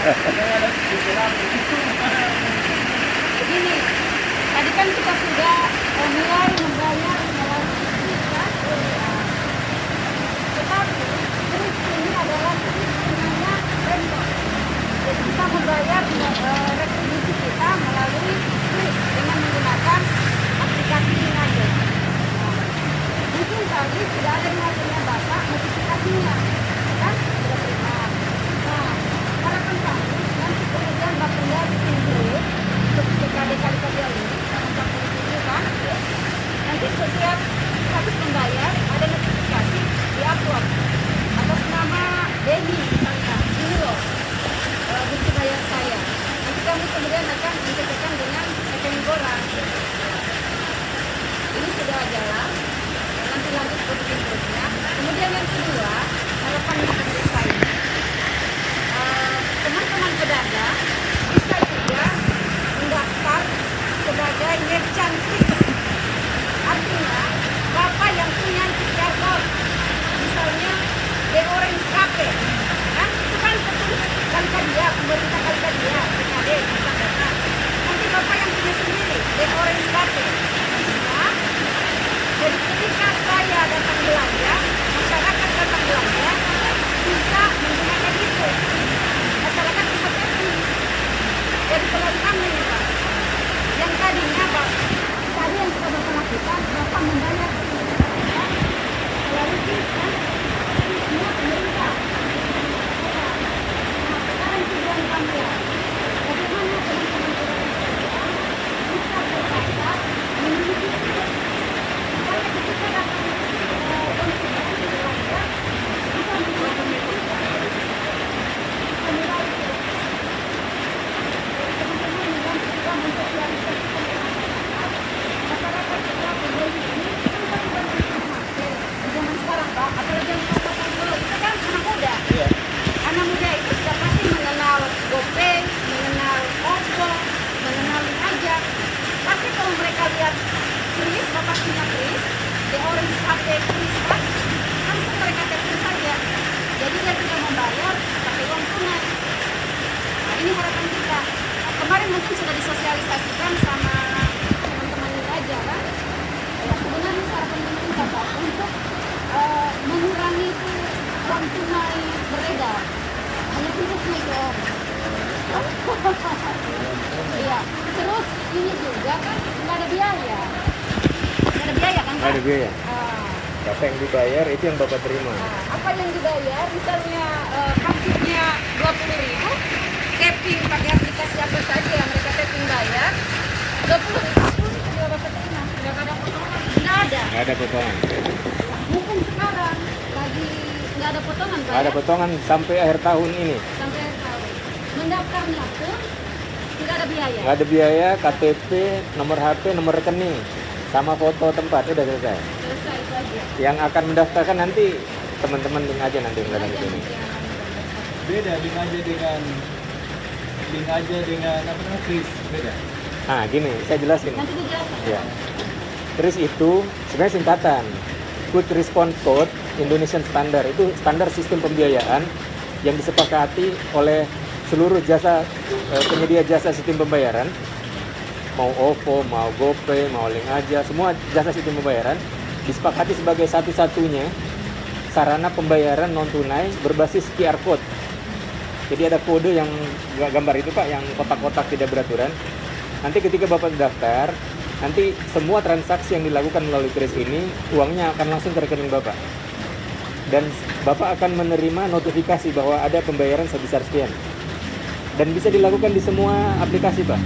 Begini, tadi kan kita sudah mulai membayar melalui kris kan? Tetapi kris ini adalah kris namanya random. Jadi kita membayar retribusi kita melalui kris dengan menggunakan aplikasi Linkaja. Mungkin tadi sudah ada di HP-nya Bapak notifikasinya, kan? Sudah terima. Nah, harapan kami nanti kemudian Bapenda bikin grup untuk PKD Kali-Kali ini sama 47 kan? Nanti setiap habis membayar ada notifikasi di upload atas nama Denny misalnya, ini loh bukti bayar saya. Nanti kami kemudian akan mencetakkan dengan rekening orang. Ini sudah jalan. Nanti lanjut ke berikutnya. Kemudian yang kedua, harapan dari saya, teman-teman pedagang bisa juga mendaftar sebagai merchant kris. Artinya, Bapak yang punya QR code, misalnya The Orange Cafe, kan? Itu kan tertulis Kali-Kali, pemerintah Kali-Kali, PKD, misalnya. Nanti Bapak yang punya sendiri, The Orange Cafe. Jadi ketika saya datang belanja, masyarakat datang belanja bisa menggunakan itu. Masyarakat bisa tapping. Jadi pelan-pelan ini Pak. Yang tadinya Pak, tadi yang sudah Bapak lakukan, Bapak membayar melalui kris kan? Semua pemerintah. Nah, sekarang tujuan kami ya. Bagaimana teman-teman pedagang bisa terdaftar memiliki kris? Supaya ketika datang konsumen belanja bisa menggunakan itu penilai itu. Teman-teman membantu juga mensosialisasikan ke masyarakat juga pembeli ini kan pasti banyak informasi di zaman sekarang Pak, apalagi yang pasar dulu itu kan anak muda. Anak muda itu sudah pasti mengenal GoPay, mengenal OVO, mengenal Linkaja. Pasti kalau mereka lihat kris, Bapak punya kris, The Orange Cafe kris kan, langsung mereka tapping saja. Jadi dia tidak membayar pakai uang tunai. Nah ini harapan kita. Nah, kemarin mungkin sudah disosialisasikan sama teman-teman ini aja kan. Ya, sebenarnya harapan pemerintah Pak untuk mengurangi itu uang tunai beredar. Hanya untuk naik Iya. Terus ini juga kan nggak ada biaya. Nggak ada biaya kan Pak? Nggak ada biaya. Apa yang dibayar itu yang Bapak terima. Apa yang dibayar, misalnya kartunya 20.000, tapping pakai aplikasi apa saja yang mereka tapping bayar, 20.000 itu juga Bapak terima. Nggak ada potongan. Nggak ada. Nggak ada potongan. Mungkin sekarang lagi nggak ada potongan Pak. Nggak ada ya? potongan sampai akhir tahun ini. Sampai akhir tahun. Mendaftarnya pun tidak ada biaya. Nggak ada biaya, KTP, nomor HP, nomor rekening, sama foto tempat, udah selesai. Selesai itu aja. Yang akan mendaftarkan nanti teman-teman Linkaja nanti yang datang ke sini. Beda dengan apa namanya kris, beda. Nah gini, saya jelasin. Nanti dijelaskan. Ya. Kris itu sebenarnya singkatan Quick Response Code Indonesian Standard. Itu standar sistem pembiayaan yang disepakati oleh seluruh penyedia jasa sistem pembayaran, mau OVO, mau GoPay, mau Linkaja, semua jasa sistem pembayaran disepakati sebagai satu-satunya sarana pembayaran non tunai berbasis QR code. Jadi ada kode yang gambar itu Pak, yang kotak-kotak tidak beraturan. Nanti ketika Bapak daftar, nanti semua transaksi yang dilakukan melalui kris ini uangnya akan langsung ke rekening Bapak. Dan Bapak akan menerima notifikasi bahwa ada pembayaran sebesar sekian. Dan bisa dilakukan di semua aplikasi Pak.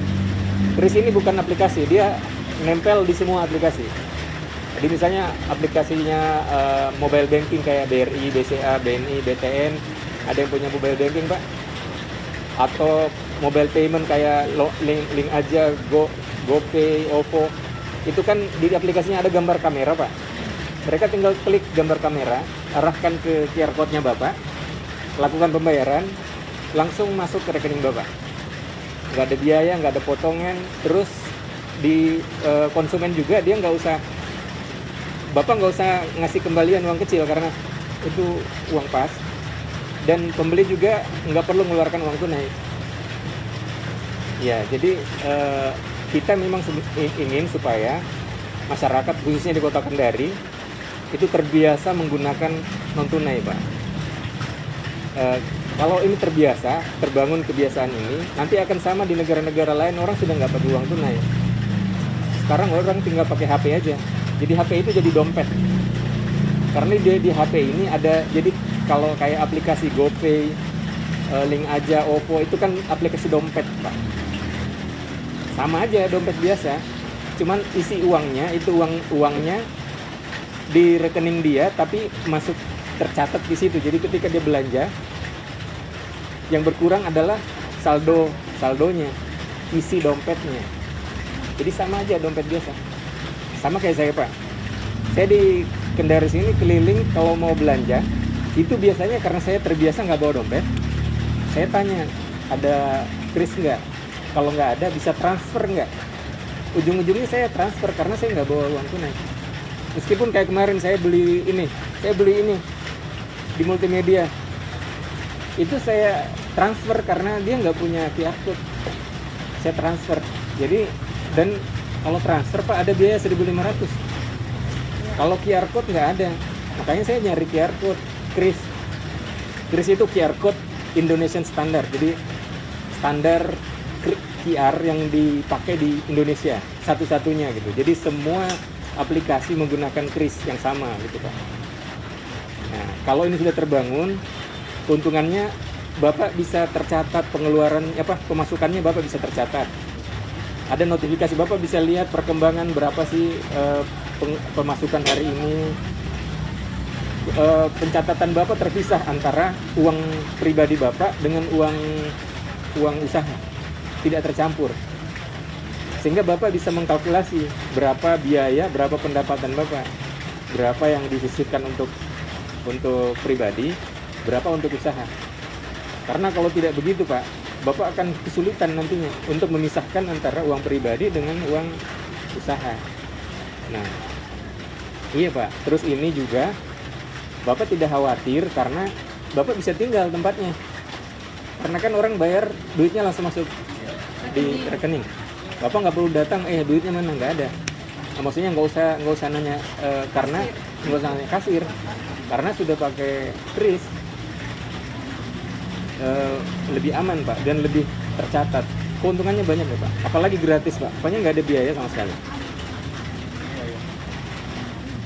Kris ini bukan aplikasi, dia nempel di semua aplikasi. Jadi misalnya aplikasinya mobile banking kayak BRI, BCA, BNI, BTN, ada yang punya mobile banking Pak. Atau mobile payment kayak Linkaja, GoPay, OVO. Itu kan di aplikasinya ada gambar kamera Pak. Mereka tinggal klik gambar kamera, arahkan ke QR code-nya Bapak, lakukan pembayaran, langsung masuk ke rekening Bapak. Nggak ada biaya, nggak ada potongan. Terus di konsumen juga dia Bapak nggak usah ngasih kembalian uang kecil karena itu uang pas. Dan pembeli juga nggak perlu mengeluarkan uang tunai. Ya, jadi kita memang ingin supaya masyarakat khususnya di Kota Kendari itu terbiasa menggunakan non tunai, Pak. Kalau ini terbiasa, terbangun kebiasaan ini, nanti akan sama di negara-negara lain, orang sudah nggak pakai uang tunai. Sekarang orang tinggal pakai HP aja. Jadi HP itu jadi dompet. Karena di HP ini ada, jadi kalau kayak aplikasi GoPay, Link Aja, OVO itu kan aplikasi dompet, Pak. Sama aja dompet biasa, cuman isi uangnya itu uangnya di rekening dia, tapi masuk tercatat di situ. Jadi ketika dia belanja, yang berkurang adalah saldonya, isi dompetnya. Jadi sama aja dompet biasa. Sama kayak saya, Pak. Saya di Kendari sini keliling kalau mau belanja, itu biasanya karena saya terbiasa nggak bawa dompet. Saya tanya, ada kris nggak? Kalau nggak ada, bisa transfer nggak? Ujung-ujungnya saya transfer karena saya nggak bawa uang tunai. Meskipun kayak kemarin saya beli ini di multimedia, itu saya transfer karena dia nggak punya QR code. Saya transfer. Jadi, dan kalau transfer, Pak, ada biaya 1.500. Kalau QR code nggak ada, makanya saya nyari QR code kris. Kris itu QR code Indonesian Standard. Jadi standar QR yang dipakai di Indonesia satu-satunya gitu. Jadi semua aplikasi menggunakan kris yang sama gitu, Pak. Nah, kalau ini sudah terbangun, keuntungannya Bapak bisa tercatat pengeluaran pemasukannya Bapak bisa tercatat. Ada notifikasi, Bapak bisa lihat perkembangan berapa sih pemasukan hari ini. Pencatatan Bapak terpisah antara uang pribadi Bapak dengan uang usaha. Tidak tercampur, sehingga Bapak bisa mengkalkulasi berapa biaya, berapa pendapatan Bapak, berapa yang disisihkan untuk pribadi, berapa untuk usaha. Karena kalau tidak begitu, Pak, Bapak akan kesulitan nantinya untuk memisahkan antara uang pribadi dengan uang usaha. Nah, iya, Pak. Terus ini juga Bapak tidak khawatir karena Bapak bisa tinggal tempatnya. Karena kan orang bayar duitnya langsung masuk di rekening. Bapak nggak perlu datang, duitnya mana, nggak ada. Nah, maksudnya nggak usah nanya karena nggak usah nanya kasir, karena sudah pakai kris. Lebih aman, Pak, dan lebih tercatat. Keuntungannya banyak ya, Pak. Apalagi gratis, Pak. Pokoknya nggak ada biaya sama sekali.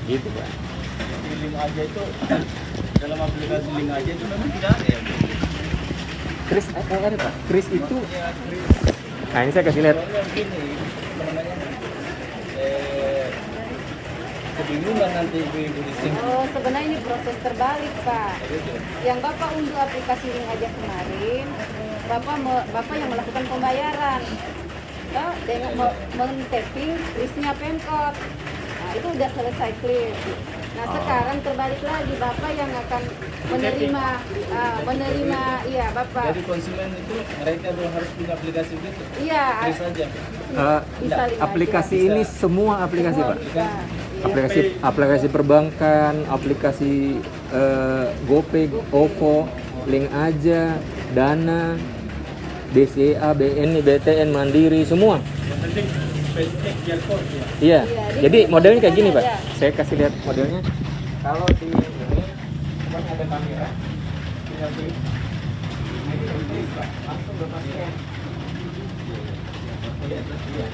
Gitu, Pak. Jadi Link Aja itu dalam aplikasi Link Aja itu memang tidak ada ya. Kris ada, Pak. Kris itu. Ya, kris. Nah, ini saya kasih lihat. Soalnya begini, namanya kebingungan nanti ibu-ibu di sini. Oh, sebenarnya ini proses terbalik, Pak. Yang Bapak unduh aplikasi Link Aja kemarin, Bapak yang melakukan pembayaran. Dengan men-tapping krisnya Pemkot. Nah, itu udah selesai clear. Nah, sekarang terbalik lagi, Bapak yang akan menerima, iya, Bapak. Jadi konsumen itu mereka belum harus punya aplikasi gitu. Iya. Kris saja. Bisa Link Aplikasi Aja. ini semua aplikasi, Semua Pak. bisa. Aplikasi perbankan, aplikasi GoPay, OVO, Link Aja, Dana, BCA, BNI, BTN, Mandiri, semua. Yang penting spesifik QR code ya. Iya. Jadi modelnya kayak gini, Pak. Ada. Saya kasih lihat modelnya. Kalau di ini pokoknya ada kamera, tinggal klik. Ini klik, Pak. Langsung Bapak scan. Iya.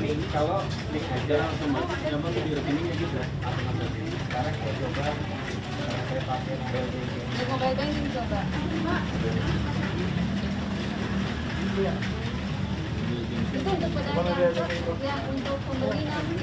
Ini kalau Link Aja langsung masuk di rekeningnya gitu. Sekarang saya coba, saya pakai mobile banking. Di mobile banking coba. Itu untuk pedagang, yang untuk pembeli nanti.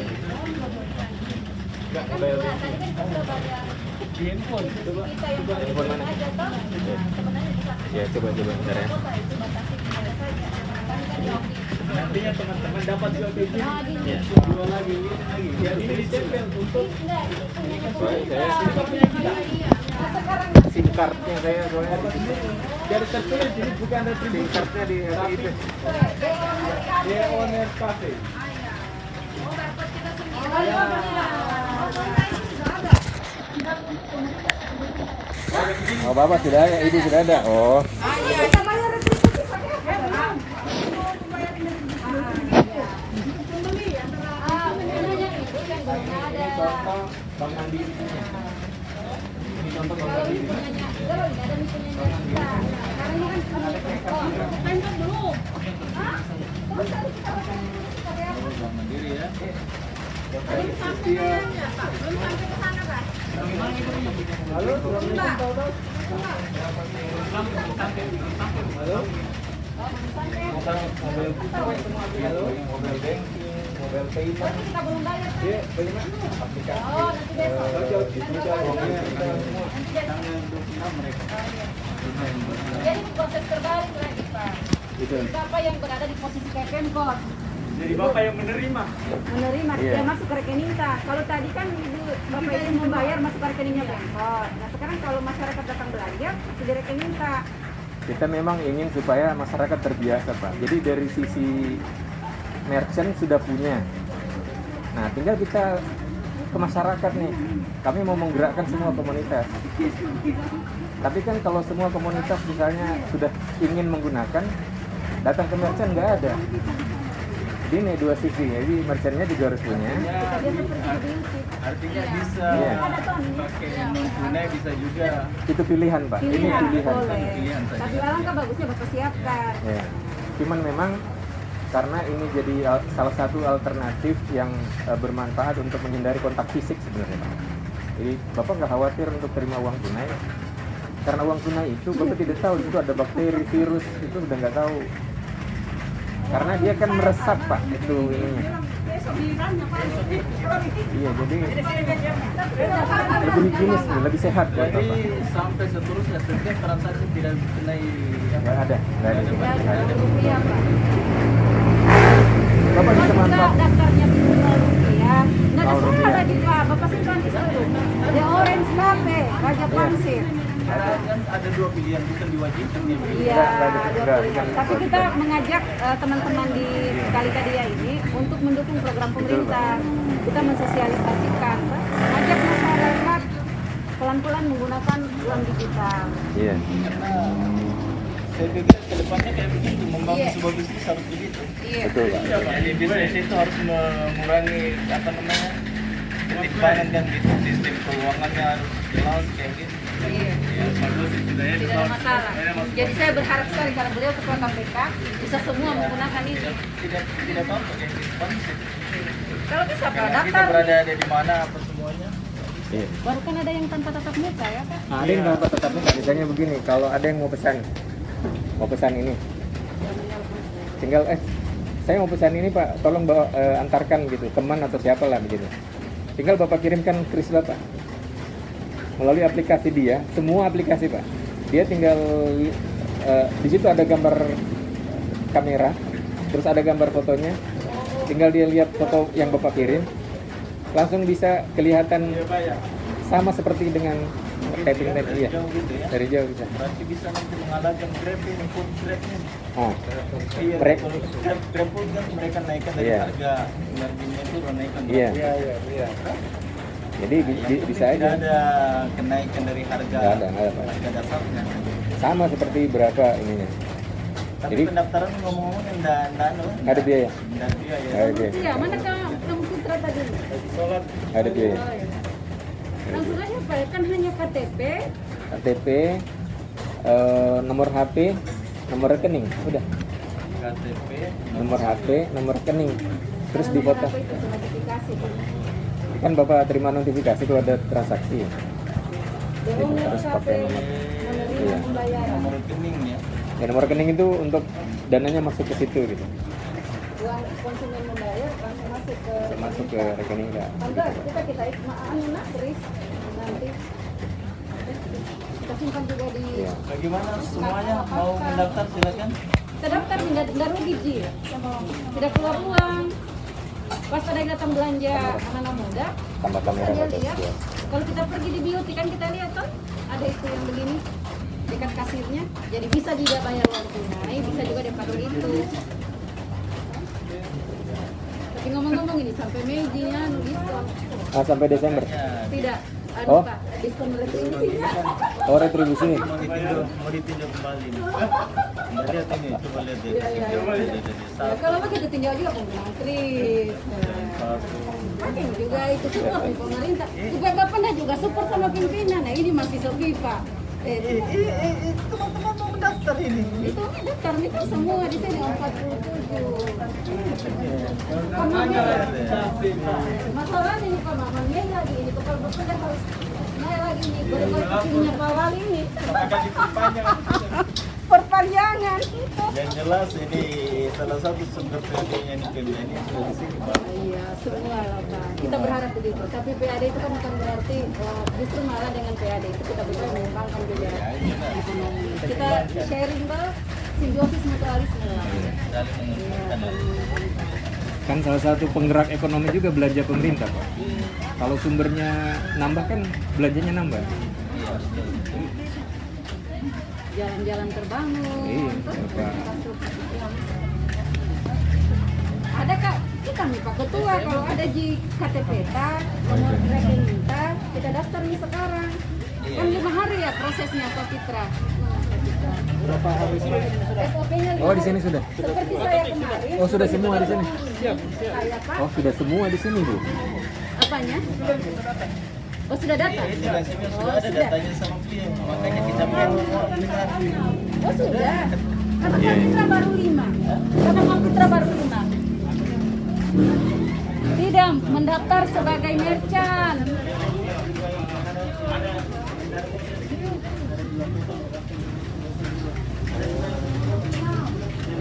Enggak, Kan mobile enggak, banking. tadi kan kita bayar Di handphone coba. kita yang pakai Handphone mana? aja toh. Nah, sebenarnya bisa. Ya, coba bentar ya. Kota itu batasi ada saja. Kan di office. Nantinya teman-teman dapat juga kayak gini. Nah, gini. Jual lagi, ini lagi. Ya ini ditempel untuk Enggak, ini punyanya Soalnya pemerintah. Iya. Nah, sekarang SIM cardnya saya soalnya biar tertulis ini bukan SIM retribusi. cardnya di itu. Dia owner cafe. Oh, barcode kita sendiri. Oh, Bapak sudah ada, Ibu sudah ada. Oh. Kita bayar retribusi pakai apa? Belum sampai nanya, Pak. Belum sampai ke sana, Pak. Halo, Mbak. mobile banking, mobile payment. Berarti kita belum bayar, kan? Iya, bagaimana? Aplikasi. Oh, nanti besok. Uangnya kita Nanti besok. tanggal 26 mereka. Jadi proses terbalik lagi, Pak. Itu. Bapak yang berada di posisi kayak Pemkot Jadi bapak yang menerima. menerima, Iya. dia masuk ke rekening tak. Kalau tadi kan ibu bapak itu membayar masuk ke rekeningnya Pemkot. Nah sekarang kalau masyarakat datang belanja masuk di rekening tak. Kita memang ingin supaya masyarakat terbiasa, Pak. Jadi dari sisi merchant sudah punya. Nah, tinggal kita ke masyarakat nih. Kami mau menggerakkan semua komunitas. Tapi kan kalau semua komunitas misalnya sudah ingin menggunakan, datang ke merchant nggak ada. Jadi ini dua sisi. Jadi merchantnya juga harus punya. Kita biasa pergi ke beauty. Artinya bisa Iya. pakai non tunai, bisa juga. Itu pilihan, Pak. Ini Pilihan, pilihan. boleh. Pilihan saja. Tapi alangkah bagusnya bapak siapkan. Ya. Cuman memang karena ini jadi salah satu alternatif yang bermanfaat untuk menghindari kontak fisik sebenarnya, Pak. Jadi Bapak nggak khawatir untuk terima uang tunai. Karena uang tunai itu Bapak tidak tahu itu ada bakteri, virus, itu udah nggak tahu. Karena dia kan meresap, Pak, itu ininya. Iya, jadi lebih higienis, lebih sehat buat Jadi Bapak. sampai seterusnya setiap transaksi tidak dikenai Nggak ada. Ya, rupiah, Pak. Bapak bisa Kalau juga manfaat. daftarnya di rupiah, nggak ada Oh, salah rupiah. lagi Pak. Bapak simpan di situ. Ada orange latte, Raja Pangsit. ada dua pilihan, bukan diwajibkan dia pilih. Iya, Enggak, dua enggak, pilihan. enggak. Tapi kita mengajak teman-teman di Kalikadia ini untuk mendukung program pemerintah. Kita mensosialisasikan, Pak. Mengajak masyarakat pelan-pelan menggunakan uang digital. Iya. Karena saya pikir ke depannya kayak begitu, membangun Iya. sebuah bisnis harus begitu. Iya. Betul, Pak. Jadi bisnis itu harus mengurangi apa namanya ketimpangan kan gitu, sistem keuangannya harus jelas kayak gitu. Iya. Ya, bagus itu sudah ya. Tidak ada masalah. Jadi saya berharap sekali karena beliau ketua KPK bisa semua menggunakan ini. Tidak apa-apa kayak gitu. Kalau bisa Pak, Karena kita daftar. berada di mana apa semuanya. Iya. Baru kan ada yang tanpa tatap muka ya Pak. Nah, ada yang tanpa tatap muka. Misalnya begini, kalau ada yang mau pesan ini, tinggal saya mau pesan ini Pak, tolong bawa antarkan gitu, teman atau siapa lah begitu. Tinggal Bapak kirimkan kris Bapak melalui aplikasi dia, semua aplikasi Pak. Dia tinggal di situ ada gambar kamera, terus ada gambar fotonya. Tinggal dia lihat foto yang Bapak kirim, langsung bisa kelihatan Iya Pak ya. sama seperti dengan typing tadi ya. Jauh gitu ya. Dari jauh bisa. Berarti bisa nanti mengalahkan Grab ini, food Grab ini. Oh, Iya, Mereka- kalau Grab food kan mereka naikkan dari Iya. harga energinya itu naikkan. Iya. Iya. jadi bisa Tidak aja. ada kenaikan dari harga. Nggak ada, Pak. Harga dasarnya. Sama seperti berapa ininya. Tapi Jadi- pendaftaran ngomong-ngomong enggak Ada biaya. Enggak biaya. Ada biaya. Iya, mana kamu Putra tadi? Sholat Ada biaya. Langsung aja Pak, kan hanya KTP. KTP, nomor HP, nomor rekening, udah. KTP, Nomor HP, nomor rekening. Terus di foto. Apa itu notifikasi? Kan Bapak terima notifikasi itu ada transaksi. Bohong Harus HP, pakai nomor. menerima Iya. pembayaran. nomor rekening ya. Ya, nomor rekening itu untuk dananya masuk ke situ gitu. Uang konsumen membayar langsung masuk ke Masuk ke rekening Kak. Tante, kita kris nanti kita simpan juga di Iya. Bagaimana semuanya mau mendaftar silakan. kita daftar nggak rugi Ji, tidak keluar uang. Pas ada yang datang belanja anak muda, Tambah kamera dia atas lihat. ya. Kalau kita pergi di beauty kan kita lihat kan ada itu yang begini dekat kasirnya, jadi bisa juga bayar uang tunai, bisa juga dapat itu. Tapi ngomong-ngomong ini sampai Mei nya diskon. Sampai Desember. Tidak, Oh. Pak, diskon retribusinya. Oh, retribusi. Mau ditinjau kembali. Nggak lihat ini, coba lihat deh. Iya. Coba lihat deh. Ya, kalau begitu tinggal juga penggunaan kris. Pakai juga itu support dari pemerintah. Supaya Bapak juga support sama pimpinan. Nah ini masih sepi Pak. Teman-teman mau mendaftar daftar ini. Itu daftar itu semua di sini 47. Masalahnya ini Pak Maman lagi ini kepala bekerja harus naik lagi nih berikutnya Pak Wali ini. Perpanjangan. Yang jelas ini salah satu sumber PAD-nya ini PBN sudah di sini Pak. Iya, semua lah Pak. Kita berharap begitu. Tapi PAD itu kan bukan berarti justru malah dengan PAD itu kita bisa mengembangkan juga ekonomi. Kita sharing Pak, simbiosis mutualisme lah. Saling menguntungkan. Kan salah satu penggerak ekonomi juga belanja pemerintah, Pak. Kalau sumbernya nambah kan belanjanya nambah. Iya, betul. Jalan-jalan terbangun. Iya, terus Pak. Ada Kak, kita nih Pak Ketua kalau ada di KTP nomor rekening kita daftar nih sekarang. Kan 5 hari ya prosesnya Pak Fitra. Berapa hari sudah? SOP-nya Oh, di sini sudah. Seperti saya kemarin. Oh, sudah semua di sini. Saya Pak. Oh, sudah semua di sini, Bu. Apanya? Oh sudah data? Iya, jelas ini sudah ada datanya sama klien. Makanya kita benar. Oh sudah. Kata Pak Fitra baru 5. Kata Pak Fitra baru 5. Tidak mendaftar sebagai merchant.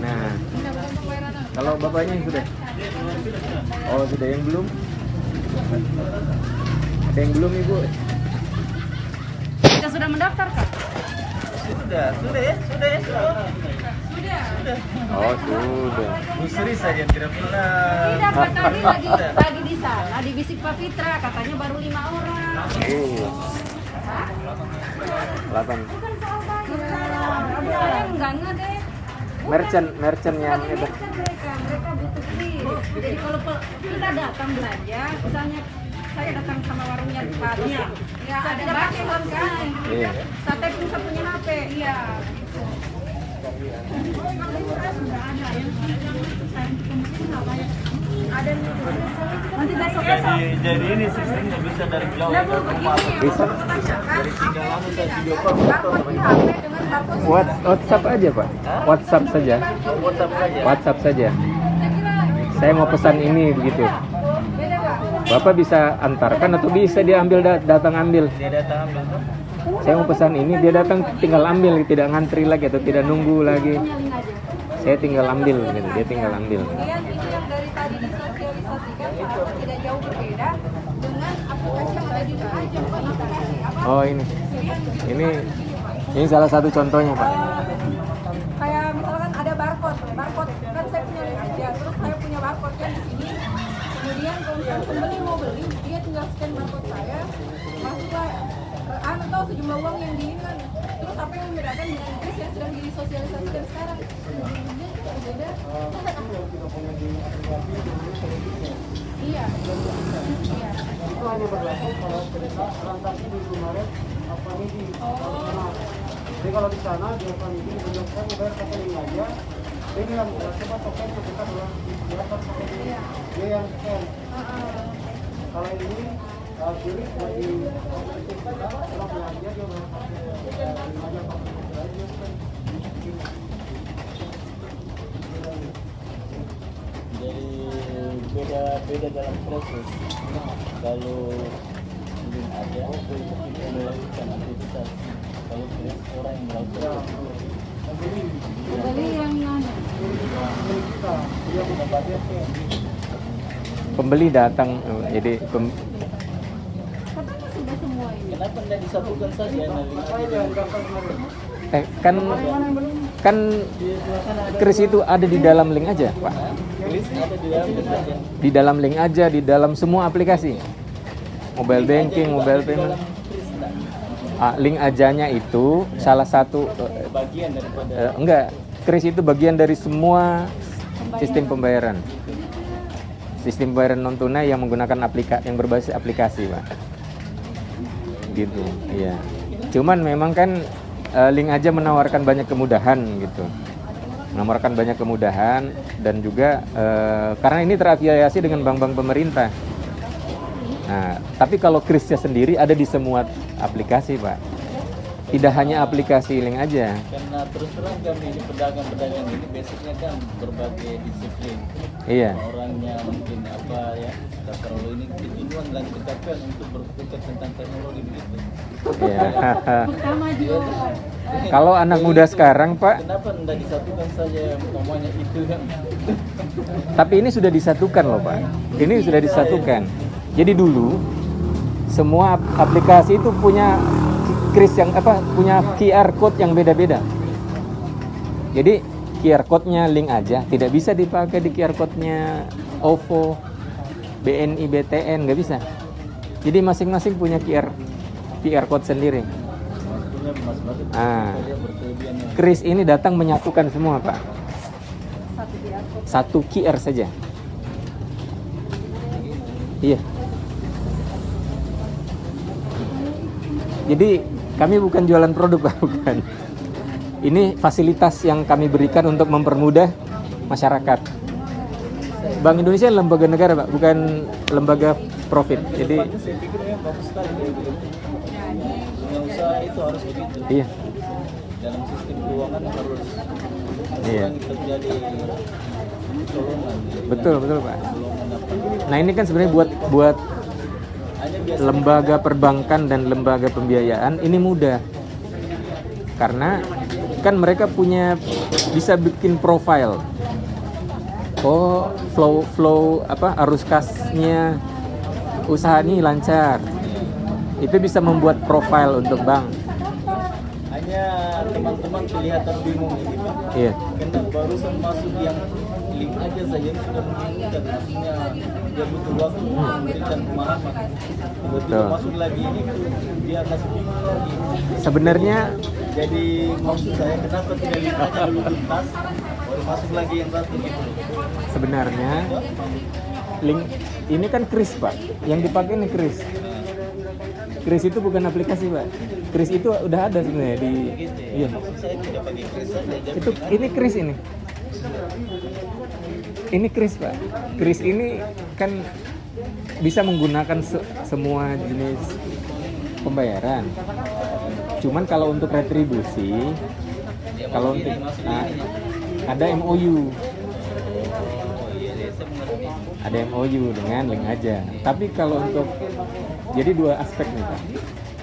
Nah, kalau bapaknya yang sudah? Oh, sudah. Yang belum? Ada yang belum, Ibu? Kita sudah mendaftar Kak? Sudah ya. Sudah. Oh, sudah. Bu Sri saja tidak pernah. Tidak Pak tadi lagi di sana di bisik Pak Fitra katanya baru 5 orang. Oh. 8. Bukan soal bayar. Enggak deh. Merchant yang itu. Mereka butuh kris. Jadi kalau kita datang belanja, misalnya saya datang sama warungnya Pak, ya ada barcode kan? Iya. Sate pun saya punya HP. Iya. Ada nanti besok Jadi ini sistemnya bisa dari jauh. Nah, Bu, begini yang Bisa. mau tanyakan, Dari tinggal apa anu yang saya video bedanya barcode di HP dengan barcode WhatsApp aja, Pak. WhatsApp saja. WhatsApp saja. WhatsApp saja. saya kira Saya mau pesan ini begitu. beda Pak. Bapak bisa antarkan atau bisa dia ambil datang ambil. Dia datang ambil tuh. Saya mau pesan ini, dia datang tinggal ambil, tidak ngantri lagi atau tidak nunggu lagi. Punya link aja. Saya tinggal ambil gitu, dia tinggal ambil. Kemudian ini yang dari tadi disosialisasikan merasa tidak jauh berbeda dengan aplikasi yang ada di aja bukan aplikasi apa Oh, ini salah satu contohnya, Pak. kayak misalkan ada barcode kan saya punya link aja terus saya punya barcode kan di sini kemudian kalau misalkan pembeli mau beli dia tinggal scan barcode saya masuklah atau sejumlah uang yang diinginkan terus apa yang membedakan dengan kris yang sedang disosialisasikan sekarang beda iya Itu hanya berlaku kalau transaksi di Indomaret apa ini. Jadi kalau di sana dia ini menjelaskan bayar pakai link aja. Dia bilang coba token sebentar berapa pakai ini. Dia yang scan. Kalau ini kiri lagi kalau belanja dia berapa pakai link aja pakai aja scan. Jadi beda dalam proses. Kalau belum ada yang melakukan aktivitas, kalau orang yang melakukan beli yang mana Pembeli datang, jadi katanya sudah semua ini kenapa tidak disatukan saja kan kris itu ada di dalam link aja, Pak. Kris ada di dalam saja. Di dalam link aja, di dalam semua aplikasi. Mobile banking, mobile payment. Link ajanya itu salah satu Bagian daripada enggak, kris itu bagian dari semua sistem pembayaran. Sistem pembayaran non tunai yang menggunakan yang berbasis aplikasi, Pak. Gitu, iya. Cuman memang kan link aja menawarkan banyak kemudahan gitu. Menawarkan banyak kemudahan dan juga karena ini terafiliasi dengan bank-bank pemerintah. Nah, tapi kalau krisnya sendiri ada di semua aplikasi, Pak. tidak hanya aplikasi link aja. Karena terus terang kami ini pedagang-pedagang ini basicnya kan berbagai disiplin. Iya. Orangnya mungkin apa ya, kalau ini kejenuhan dan kecapean untuk berpikir tentang teknologi begitu. Iya. Pertama juga. Kalau anak muda sekarang, Pak, Kenapa tidak disatukan saja umpamanya itu kan? tapi ini sudah disatukan loh, Pak. Ini sudah disatukan. Jadi dulu semua aplikasi itu punya kris yang punya QR code yang beda-beda. Jadi QR code-nya link aja, tidak bisa dipakai di QR code-nya OVO, BNI, BTN, nggak bisa. Jadi masing-masing punya QR code sendiri. Maksudnya masing-masing Ah, dia berkelebihan yang kris ini datang menyatukan semua, Pak. Satu QR saja. Iya. Jadi kami bukan jualan produk, Pak, bukan. Ini fasilitas yang kami berikan untuk mempermudah masyarakat. Bank Indonesia lembaga negara, Pak, bukan lembaga profit. Jadi saya pikir memang bagus sekali kayak begitu. Dunia usaha itu harus begitu. iya. Dalam sistem keuangan harus Iya. terjadi kecolongan. Betul, Pak. Kecolongan apa? Nah, ini kan sebenarnya buat Hanya biasa lembaga perbankan dan lembaga pembiayaan ini mudah. Karena kan mereka bisa bikin profile. Oh, flow arus kasnya usaha ini lancar. Itu bisa membuat profile untuk bank. hanya teman-teman kelihatan bingung ini Pak. Iya. Karena barusan masuk yang link aja saja ini sudah membingungkan. Maksudnya dia butuh waktu memberikan pemahaman. Tiba-tiba Betul. masuk lagi ini tuh dia kasih bingung lagi. Sebenarnya Jadi maksud saya kenapa tidak link aja dulu tuntas baru masuk lagi yang satu gitu. sebenarnya link ini kan kris, Pak. Yang dipakai ini kris. Kris itu bukan aplikasi, Pak. Kris itu udah ada sebenarnya di Gitu ya. iya. Maksud saya tidak pakai kris saja. Itu ini kris ini. Ini kris, Pak. Kris ini kan bisa menggunakan semua jenis pembayaran. Cuman kalau untuk retribusi, kalau untuk ada MOU. Ada MOU dengan link aja. Tapi kalau untuk jadi dua aspek nih, Pak.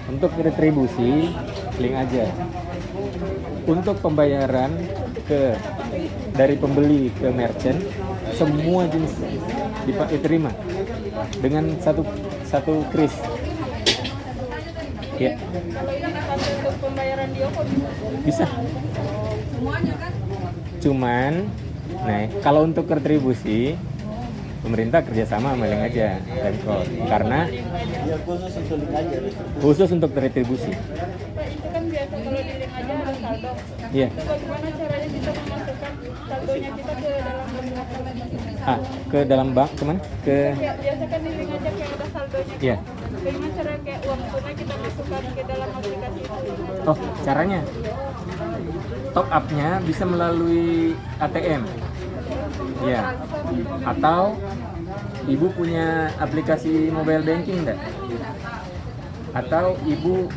Untuk retribusi link aja. Untuk pembayaran dari pembeli ke merchant semua jenis diterima dengan satu kris. Ya, Kalau ini untuk pembayaran di OVO bisa. semuanya kan? Cuman, nah kalau untuk retribusi pemerintah kerjasama sama link aja, Pemkot. Karena Dia khusus untuk link aja. khusus untuk retribusi. Pak, itu kan biasa kalau di link aja ada saldo. Iya. Itu bagaimana caranya kita memasukkan saldonya kita ke dalam bank? Ke dalam bank kemana? Kayak biasa kan di link aja kayak ada saldonya. Iya. Bagaimana cara kayak uang tunai kita masukkan ke dalam aplikasi itu? Oh, caranya top up-nya bisa melalui ATM. Ya. Atau ibu punya aplikasi mobile banking enggak? Atau ibu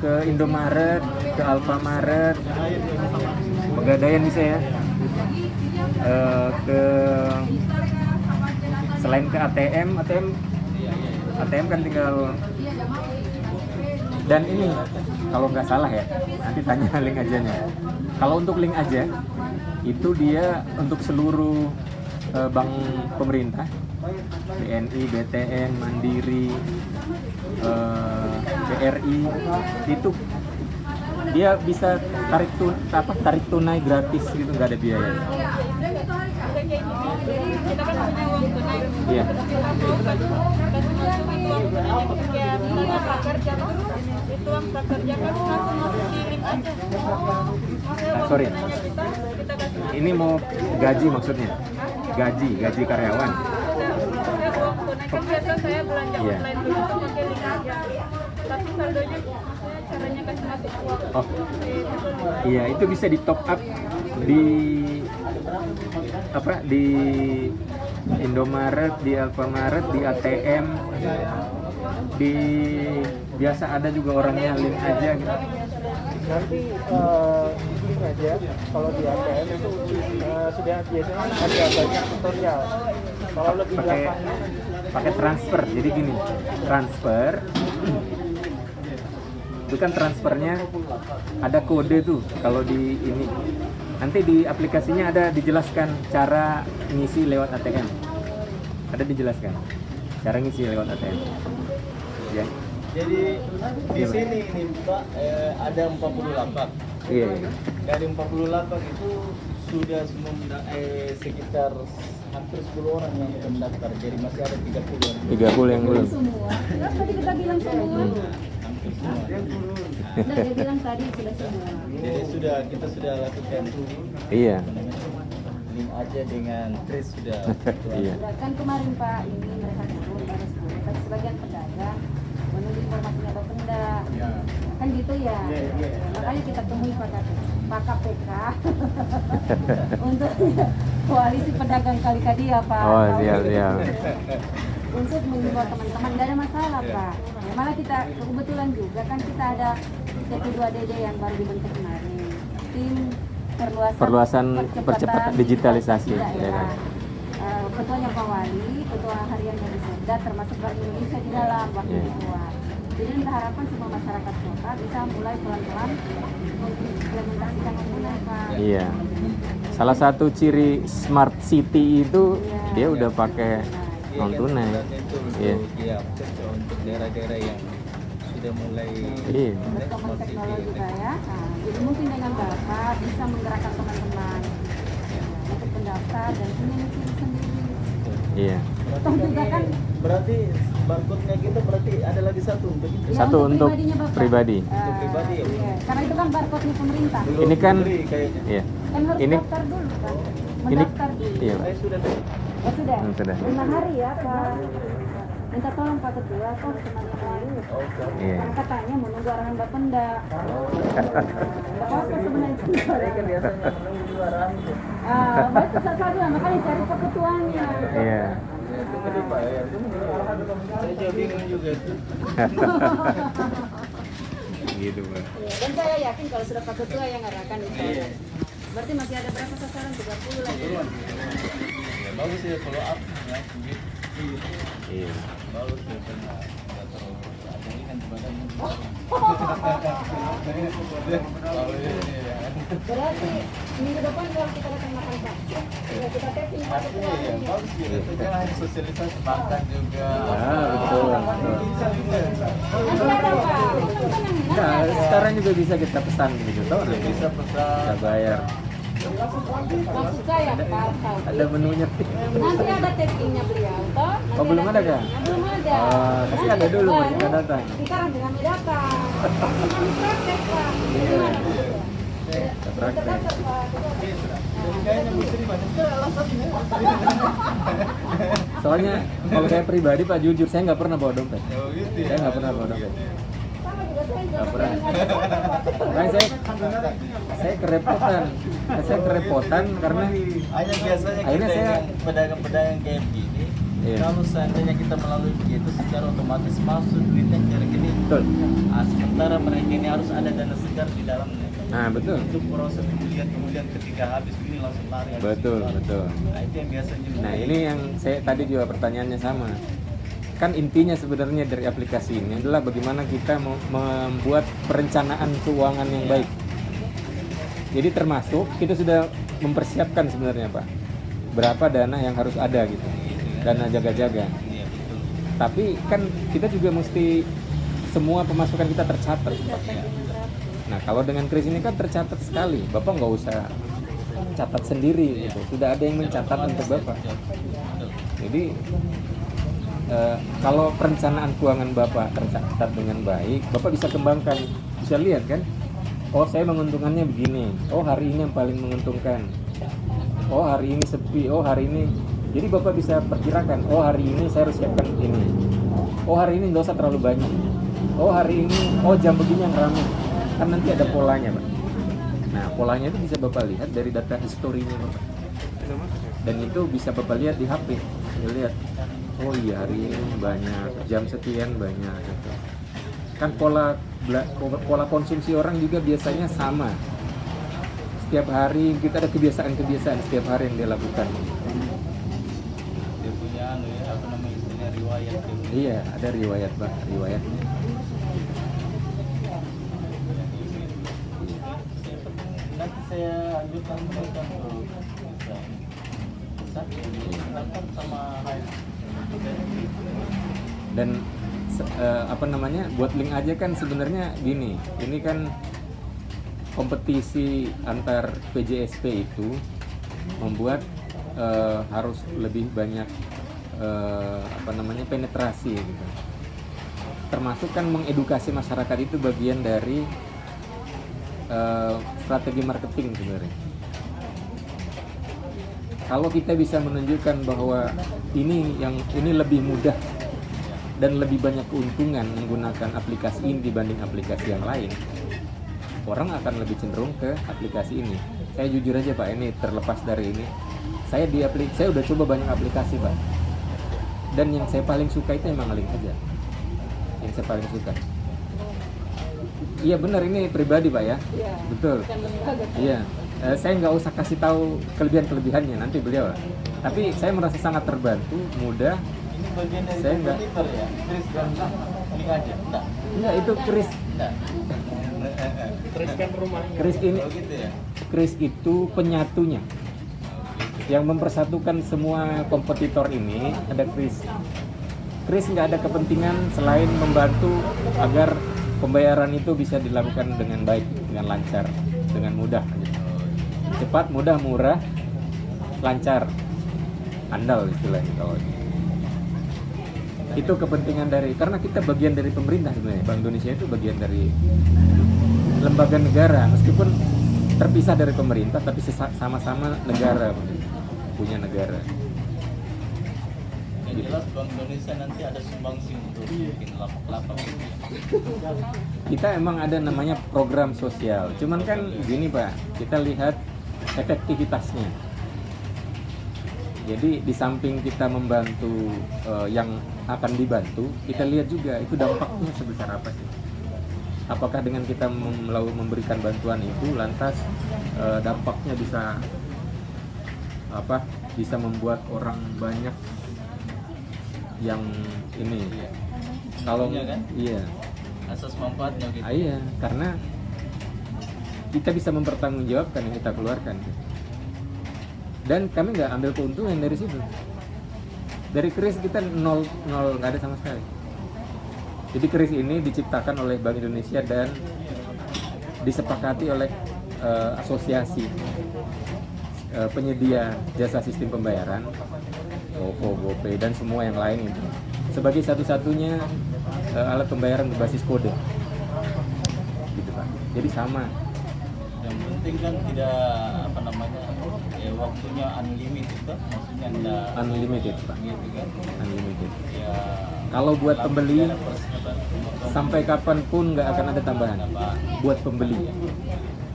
ke Indomaret, ke Alfamaret, Pegadaian bisa ya. Selain ke ATM kan tinggal. Dan ini kalau nggak salah ya, nanti tanya link aja-nya. Kalau untuk link aja itu dia untuk seluruh bank pemerintah, BNI, BTN, Mandiri, BRI, itu dia bisa tarik tunai gratis gitu, nggak ada biaya. Kita kan punya uang tunai. Iya. Kasih masukin uang tunai. Kayak misalnya prakerja, itu uang prakerja kan langsung masuk di link aja. Sorry. Kita kasih Ini mau gaji maksudnya? Gaji karyawan. saya uang tunai kan biasa saya belanja Iya. online dulu tuh pakai link aja. Tapi saldonya caranya kasih masuk uang. Oh, iya, itu bisa di top up di di Indomaret, di Alfamaret, di ATM. di biasa ada juga orangnya link aja gitu. Nanti link aja kalau di ATM itu sudah biasanya ada banyak tutorial. Kalau lebih gampangnya Pakai transfer. Jadi gini, transfer itu kan transfernya ada kode tuh. Kalau di ini nanti di aplikasinya ada dijelaskan cara ngisi lewat ATM. Ada dijelaskan cara ngisi lewat ATM. Ya. Jadi di sini ini Pak ada 40 lapak. Iya, iya. Dari 40 lapak itu sudah semua sekitar hampir 10 orang yang sudah mendaftar. Jadi masih ada 30 yang 30 yang belum. Semua. Kan tadi kita bilang semua. hampir semua. Udah dia bilang tadi sudah semua. Jadi kita sudah lakukan Iya. link aja dengan Kris sudah. Iya. Udah, kan kemarin Pak ini mereka turun baru sepuluh. Tapi sebagian pedagang menunggu informasinya Bapenda. Kan gitu ya. Makanya kita temui Pak KPK untuk koalisi pedagang Kalikadia Pak. Oh, siap. Untuk mengimbau teman-teman, nggak ada masalah Pak. Ya, malah kita kebetulan juga kan kita ada TP2DD yang baru dibentuk kemarin, tim perluasan percepatan digitalisasi daerah. Ketuanya Pak Wali, ketua hariannya di Sekda, termasuk Bank Indonesia di dalam wakil ketua. Jadi kita harapkan semua masyarakat kota bisa mulai pelan-pelan mengimplementasikan non-tunai Pak. Iya. Salah satu ciri smart city itu dia udah pakai non tunai. Iya. Iya, cocok untuk daerah-daerah yang sudah mulai Iya. Berkembang teknologi juga ya. Nah, jadi mungkin dengan Bapak bisa menggerakkan teman-teman untuk mendaftar dan punya inisiatif sendiri. Iya. Toh juga kan berarti barcode-nya kita berarti ada lagi satu untuk itu. ya, Satu untuk pribadinya Bapak. pribadi. Untuk pribadi ya. Iya. Karena itu kan barcode-nya pemerintah. Belum Ini kan diberi kayaknya. iya. Kan harus Ini daftar dulu kan. ini Mendaftar dulu. iya. Saya sudah tahu. Oh sudah? Sudah. 5 hari ya Pak. Minta tolong Pak Ketua kok teman yang lain. Oh, siap. Iya. Karena katanya menunggu arahan Bapenda. Nggak apa-apa sebenarnya. Saya kan biasanya menunggu arahan itu. Baik susah saja, makanya cari Pak Ketuanya. Iya. Jadi Pak ya, saya juga bingung juga itu. Gitu, Pak. Iya, dan saya yakin kalau sudah Pak Ketua yang arahkan itu. Berarti masih ada berapa sasaran? 30 lagi. Ya, bagus ya follow up ya, begitu. Iya. Bagus ya karena nggak terlalu ada ini kan badan. Berarti minggu depan kalau kita datang makan bakso, ya kita tapping Pak Ketua. Iya, bagus ya. Itu kan hanya sosialisasi makan juga. Ah, betul. Nanti ada Pak. Nah, sekarang juga bisa kita pesan gitu toh. Bisa pesan. Kita bayar. Maksud saya Pak, Ada menunya. nanti ada tappingnya beliau, toh? Nanti Oh, belum ada kah? Belum ada. Oh, pasti ada dulu Baru Pak, kita datang. Kita rame-rame datang. Masih kami praktek Pak. Gimana? Kita praktek. Datang, Pak. Kayaknya mesti banyak alasannya. Soalnya kalau saya pribadi Pak jujur saya nggak pernah bawa dompet. Oh gitu ya. Saya nggak pernah bawa dompet. Sama juga saya Nggak juga pernah. Pak. Makanya saya kerepotan. Saya kerepotan karena Hanya biasanya Akhirnya kita saya- yang pedagang-pedagang kayak begini, Iya. kalau seandainya kita melalui begitu secara otomatis masuk duitnya ke rekening. betul. Sementara mereka ini harus ada dana segar di dalamnya. Nah, betul. Untuk proses kemudian ketika habis ini langsung lari. habis Betul, ini lari. betul. Nah, itu yang biasanya. Nah, ini yang saya tadi juga pertanyaannya sama. Kan intinya sebenarnya dari aplikasi ini adalah bagaimana kita membuat perencanaan keuangan yang baik. Jadi termasuk kita sudah mempersiapkan sebenarnya Pak, berapa dana yang harus ada gitu, dana jaga-jaga. Iya, betul. Tapi kan kita juga mesti semua pemasukan kita tercatat. Nah kalau dengan Kris ini kan tercatat sekali, Bapak nggak usah catat sendiri gitu, sudah ada yang mencatat untuk Bapak. Jadi kalau perencanaan keuangan Bapak tercatat dengan baik, Bapak bisa kembangkan, bisa lihat kan, oh saya menguntungkannya begini, oh hari ini yang paling menguntungkan, oh hari ini sepi, oh hari ini, jadi Bapak bisa perkirakan, oh hari ini saya harus siapkan ini, oh hari ini nggak usah terlalu banyak, oh hari ini, oh jam begini yang ramai, kan nanti ada polanya Pak. Nah polanya itu bisa Bapak lihat dari data historinya Bapak, dan itu bisa Bapak lihat di HP, ya, lihat. Oh iya, hari ini banyak, jam sekian banyak gitu. Kan pola konsumsi orang juga biasanya sama. Setiap hari kita ada kebiasaan setiap hari yang dia lakukan. Dia punya apa namanya istilahnya riwayat gitu. Iya, ada riwayat, Pak, riwayatnya. Nanti saya anjurkan mereka untuk bisa sama Dan apa namanya, buat link aja kan sebenarnya gini, ini kan kompetisi antar PJSP itu membuat harus lebih banyak apa namanya, penetrasi gitu. Termasuk kan mengedukasi masyarakat itu bagian dari strategi marketing sebenarnya. Kalau kita bisa menunjukkan bahwa ini lebih mudah dan lebih banyak keuntungan menggunakan aplikasi ini dibanding aplikasi yang lain, orang akan lebih cenderung ke aplikasi ini. Saya jujur aja Pak, ini terlepas dari ini, saya udah coba banyak aplikasi Pak, dan yang saya paling suka itu emang link aja, yang saya paling suka. Iya benar, ini pribadi Pak ya, Iya. betul. Iya, saya nggak usah kasih tahu kelebihannya, nanti beliau lah. Tapi saya merasa sangat terbantu, mudah. ini bagian dari Saya enggak. kompetitor ya. Chris dan ini aja. Enggak. Enggak, itu Chris. Enggak. Terus kan rumahnya. Chris ini, Oh gitu ya. Chris itu penyatunya. Yang mempersatukan semua kompetitor ini ada Chris. Chris nggak ada kepentingan selain membantu agar pembayaran itu bisa dilakukan dengan baik, dengan lancar, dengan mudah, gitu. Cepat, mudah, murah, lancar, andal istilahnya kalau ini. Itu kepentingan dari, karena kita bagian dari pemerintah sebenarnya. Bank Indonesia itu bagian dari lembaga negara, meskipun terpisah dari pemerintah, tapi sama-sama negara, punya negara. Yang jelas Bank Indonesia nanti ada sumbangsi untuk bikin lapak-lapak gitu ya. Kita emang ada namanya program sosial, cuman kan gini Pak, kita lihat efektivitasnya. Jadi di samping kita membantu yang akan dibantu, kita lihat juga itu dampaknya sebesar apa sih. Apakah dengan kita memberikan bantuan itu lantas dampaknya bisa membuat orang banyak yang ini. Kalau Iya kan? iya. Asas manfaatnya gitu. Iya, karena kita bisa mempertanggungjawabkan yang kita keluarkan. Dan kami nggak ambil keuntungan dari situ. Dari kris kita nol, nggak ada sama sekali. Jadi kris ini diciptakan oleh Bank Indonesia dan disepakati oleh asosiasi penyedia jasa sistem pembayaran, OVO, GoPay, dan semua yang lain itu. Sebagai satu-satunya alat pembayaran berbasis kode. Gitu Pak. Jadi sama. Yang penting kan tidak apa namanya ya waktunya unlimited kan, maksudnya enggak Unlimited Pak. gitu kan. Unlimited. Ya Kalau buat pembeli ada persiapan pemotong sampai kapanpun nggak akan ada tambahan. Buat pembeli,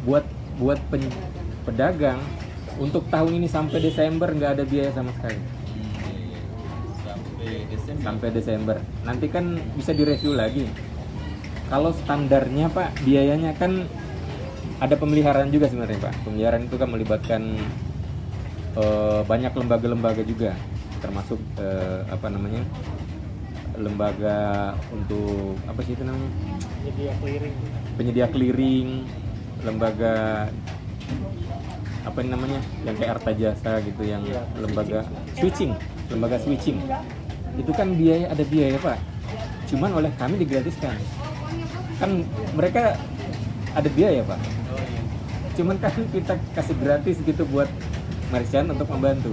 buat pedagang untuk tahun ini sampai Desember nggak ada biaya sama sekali. sampai Desember. Sampai Desember. Nanti kan bisa direview lagi. Kalau standarnya Pak, biayanya kan ada pemeliharaan juga sebenarnya Pak. Pemeliharaan itu kan melibatkan banyak lembaga-lembaga juga, termasuk apa namanya, lembaga untuk apa sih itu namanya? Penyedia clearing, lembaga apa ini namanya, yang kayak Arta Jasa gitu, yang lembaga switching. Itu kan ada biaya Pak. Cuman oleh kami digratiskan. Kan mereka ada biaya Pak. Cuman kan kita kasih gratis gitu buat merchant untuk membantu.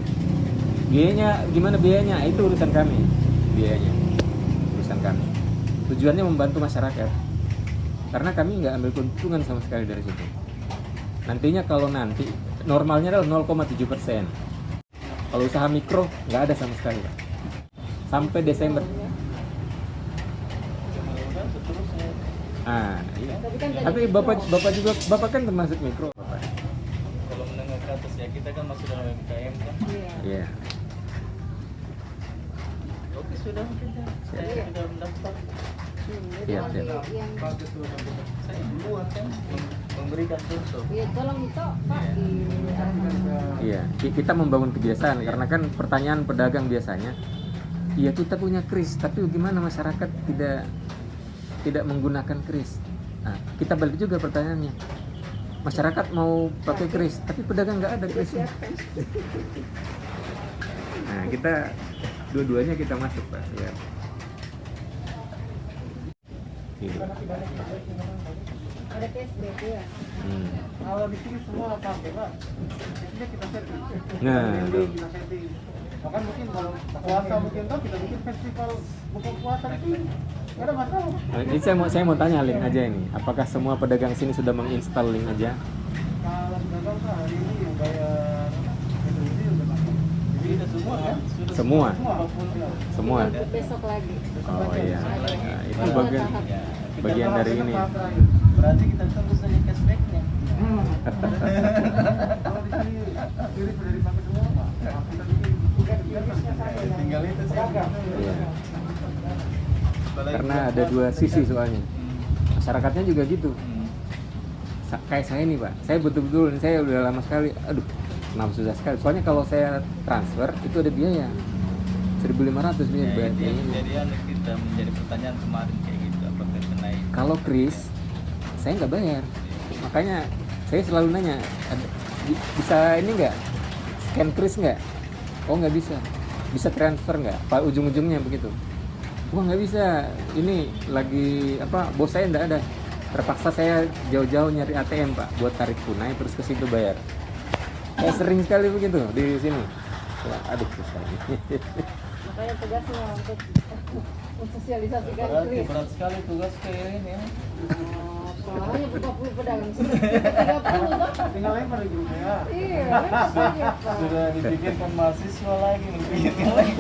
Biayanya gimana biayanya? Itu urusan kami. Biayanya urusan kami. Tujuannya membantu masyarakat. Karena kami nggak ambil keuntungan sama sekali dari situ. Nantinya kalau nanti normalnya adalah 0,7%. Kalau usaha mikro nggak ada sama sekali Pak. Sampai Desember. Iya. Tapi bapak kan termasuk mikro Bapak. Kalau menengah ke atas ya kita kan masuk dalam MKM kan. Iya. Oke, sudah mungkin ya. Saya sudah mendaftar. Jadi Siap, nanti siap. yang Bagus tuh. Saya duluan kan memberikan contoh. ya tolong itu Pak di Iya, kita membangun kebiasaan karena kan pertanyaan pedagang biasanya, iya kita punya kris, tapi gimana masyarakat tidak menggunakan kris? Nah, kita balik juga pertanyaannya, masyarakat mau pakai kris, tapi pedagang nggak ada krisnya. Nah, kita dua-duanya kita masuk Pak. Ya. Gitu. ada cashback ya. Kalau di sini semua pakai Pak. Biasanya kita setting. Nah, tuh. Kita setting. Bahkan mungkin kalau puasa mungkin kan kita bikin festival buka puasa itu nggak ada masalah. Nah, ini saya mau tanya link aja ini, apakah semua pedagang sini sudah menginstal link aja? Kalau pedagang kan hari ini yang bayar itu udah masuk. Jadi itu semua kan? Sudah Semua. Walaupun ya. Semua. Untuk besok lagi. Oh iya. Nah, itu Ada bagian tahap. Ya, kita bagian bahas dari itu, ini. Pak. Berarti kita tunggu saja cashbacknya. Kalau di sini kiri sudah dipakai semua Pak. Kita bikin Tinggal itu sih. Iya. Karena ada dua sisi soalnya. Masyarakatnya juga gitu. Kayak saya nih Pak, saya betul-betul saya udah lama sekali, aduh, kenapa susah sekali. Soalnya kalau saya transfer itu ada biaya 1.500 biaya bayar biayanya. Jadi anu kita menjadi pertanyaan kemarin kayak gitu, apakah itu naik? Kalau kris, saya nggak bayar. Makanya saya selalu nanya, bisa ini nggak? Scan kris nggak? Oh nggak bisa. Bisa transfer nggak? Pak ujung-ujungnya begitu. Wah nggak bisa. Ini lagi apa? Bos saya nggak ada. Terpaksa saya jauh-jauh nyari ATM Pak, buat tarik tunai terus ke situ bayar. Saya sering sekali begitu di sini. Wah, aduh susah. Makanya tugasnya untuk mensosialisasikan Berarti kris. berat sekali tugas kayak ini ya. Soalnya 40 pedagang sudah 30 toh. tinggal lempar di grup ya. Iya, kan saja Pak. Sudah dipikirkan mahasiswa lagi, dipikirkan lagi.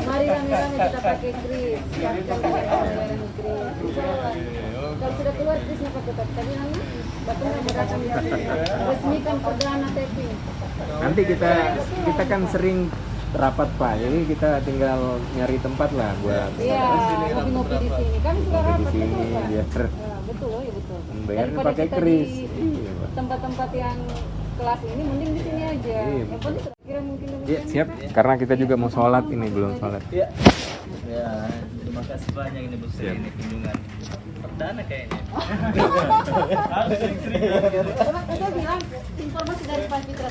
Mari rame-rame kita pakai kris. Siapkan bayaran kris. Insyaallah. Kalau sudah keluar krisnya Pak tetap. Tadi namanya Bapak nggak mau datang ya. Resmikan perdana tapping. Nanti kita kan sering rapat Pak, jadi kita tinggal nyari tempat lah buat Iya, ngopi-ngopi di sini. Kami sudah ngopi di rapat sini betul Pak. biar Ya, betul, ya betul. bayarnya Daripada pakai kita kris. di Iya, Pak. tempat-tempat yang kelas ini mending di sini aja. Iya, Yang penting kira mungkin Ya, demikian. siap. Karena kita juga mau sholat ini belum sholat. Ya. Ya, terima kasih banyak ini Bu Sri, Siap. ini kunjungan perdana kayaknya. Karena saya bilang informasi dari Pak Fitra